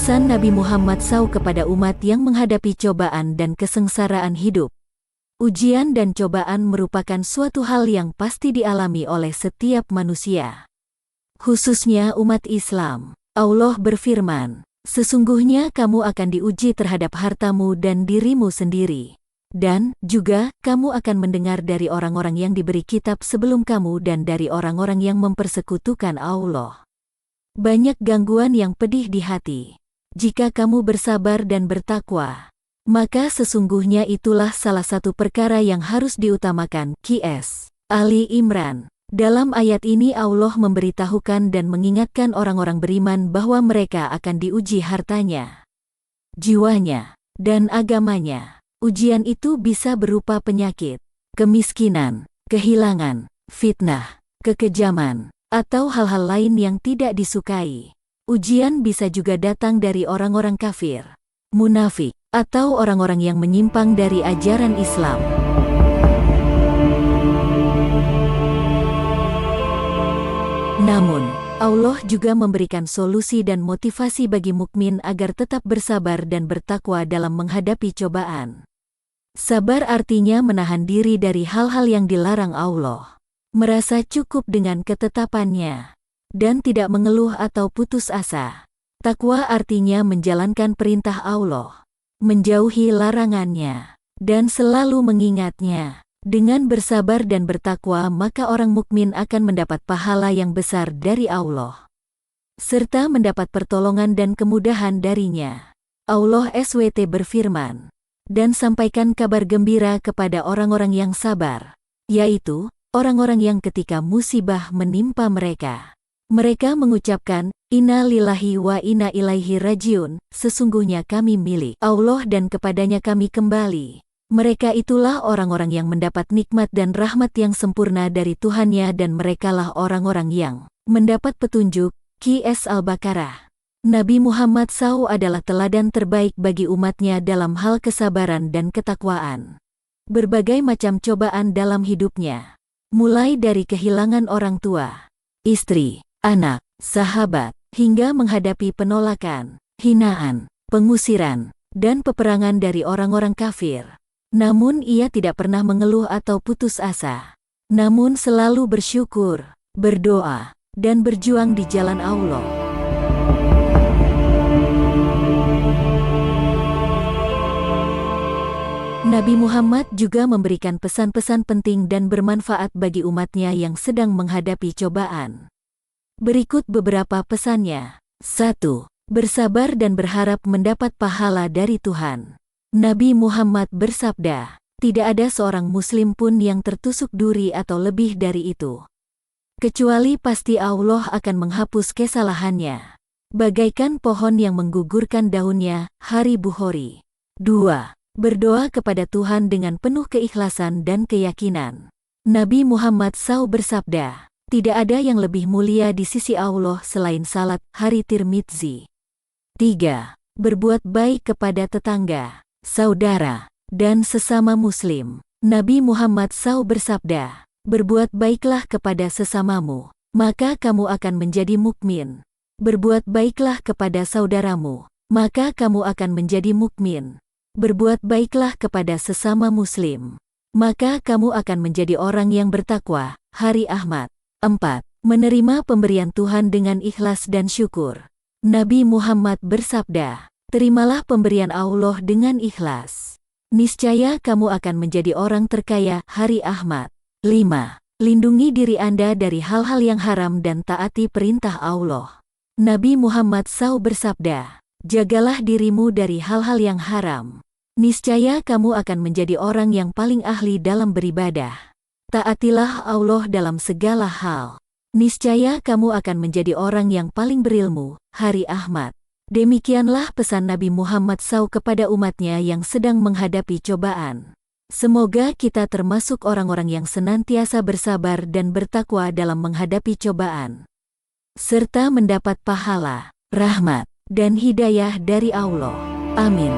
Pesan Nabi Muhammad SAW kepada umat yang menghadapi cobaan dan kesengsaraan hidup. Ujian dan cobaan merupakan suatu hal yang pasti dialami oleh setiap manusia, khususnya umat Islam. Allah berfirman, "Sesungguhnya kamu akan diuji terhadap hartamu dan dirimu sendiri. Dan juga kamu akan mendengar dari orang-orang yang diberi kitab sebelum kamu dan dari orang-orang yang mempersekutukan Allah banyak gangguan yang pedih di hati. Jika kamu bersabar dan bertakwa, maka sesungguhnya itulah salah satu perkara yang harus diutamakan." QS Ali Imran. Dalam ayat ini Allah memberitahukan dan mengingatkan orang-orang beriman bahwa mereka akan diuji hartanya, jiwanya, dan agamanya. Ujian itu bisa berupa penyakit, kemiskinan, kehilangan, fitnah, kekejaman, atau hal-hal lain yang tidak disukai. Ujian bisa juga datang dari orang-orang kafir, munafik, atau orang-orang yang menyimpang dari ajaran Islam. Namun, Allah juga memberikan solusi dan motivasi bagi mukmin agar tetap bersabar dan bertakwa dalam menghadapi cobaan. Sabar artinya menahan diri dari hal-hal yang dilarang Allah, merasa cukup dengan ketetapannya, dan tidak mengeluh atau putus asa. Takwa artinya menjalankan perintah Allah, menjauhi larangannya, dan selalu mengingatnya. Dengan bersabar dan bertakwa, maka orang mukmin akan mendapat pahala yang besar dari Allah, serta mendapat pertolongan dan kemudahan darinya. Allah SWT berfirman, "Dan sampaikan kabar gembira kepada orang-orang yang sabar, yaitu orang-orang yang ketika musibah menimpa mereka, mereka mengucapkan, 'Inna lillahi wa inna ilaihi rajiun,' sesungguhnya kami milik Allah dan kepadanya kami kembali. Mereka itulah orang-orang yang mendapat nikmat dan rahmat yang sempurna dari Tuhannya dan merekalah orang-orang yang mendapat petunjuk." QS Al-Baqarah. Nabi Muhammad SAW adalah teladan terbaik bagi umatnya dalam hal kesabaran dan ketakwaan. Berbagai macam cobaan dalam hidupnya, mulai dari kehilangan orang tua, istri, anak, sahabat, hingga menghadapi penolakan, hinaan, pengusiran, dan peperangan dari orang-orang kafir. Namun ia tidak pernah mengeluh atau putus asa. Namun selalu bersyukur, berdoa, dan berjuang di jalan Allah. Nabi Muhammad juga memberikan pesan-pesan penting dan bermanfaat bagi umatnya yang sedang menghadapi cobaan. Berikut beberapa pesannya. 1. Bersabar dan berharap mendapat pahala dari Tuhan. Nabi Muhammad bersabda, "Tidak ada seorang muslim pun yang tertusuk duri atau lebih dari itu, kecuali pasti Allah akan menghapus kesalahannya, bagaikan pohon yang menggugurkan daunnya." Hari Bukhari. 2. Berdoa kepada Tuhan dengan penuh keikhlasan dan keyakinan. Nabi Muhammad SAW bersabda, "Tidak ada yang lebih mulia di sisi Allah selain salat." Hari Tirmidzi. 3. Berbuat baik kepada tetangga, saudara, dan sesama muslim. Nabi Muhammad SAW bersabda, "Berbuat baiklah kepada sesamamu, maka kamu akan menjadi mukmin. Berbuat baiklah kepada saudaramu, maka kamu akan menjadi mukmin. Berbuat baiklah kepada sesama muslim, maka kamu akan menjadi orang yang bertakwa." Hari Ahmad. 4. Menerima pemberian Tuhan dengan ikhlas dan syukur. Nabi Muhammad bersabda, "Terimalah pemberian Allah dengan ikhlas, niscaya kamu akan menjadi orang terkaya." Hari Ahmad. 5. Lindungi diri Anda dari hal-hal yang haram dan taati perintah Allah. Nabi Muhammad SAW bersabda, "Jagalah dirimu dari hal-hal yang haram, niscaya kamu akan menjadi orang yang paling ahli dalam beribadah. Taatilah Allah dalam segala hal, niscaya kamu akan menjadi orang yang paling berilmu." Hari Ahmad. Demikianlah pesan Nabi Muhammad SAW kepada umatnya yang sedang menghadapi cobaan. Semoga kita termasuk orang-orang yang senantiasa bersabar dan bertakwa dalam menghadapi cobaan, serta mendapat pahala, rahmat, dan hidayah dari Allah. Amin.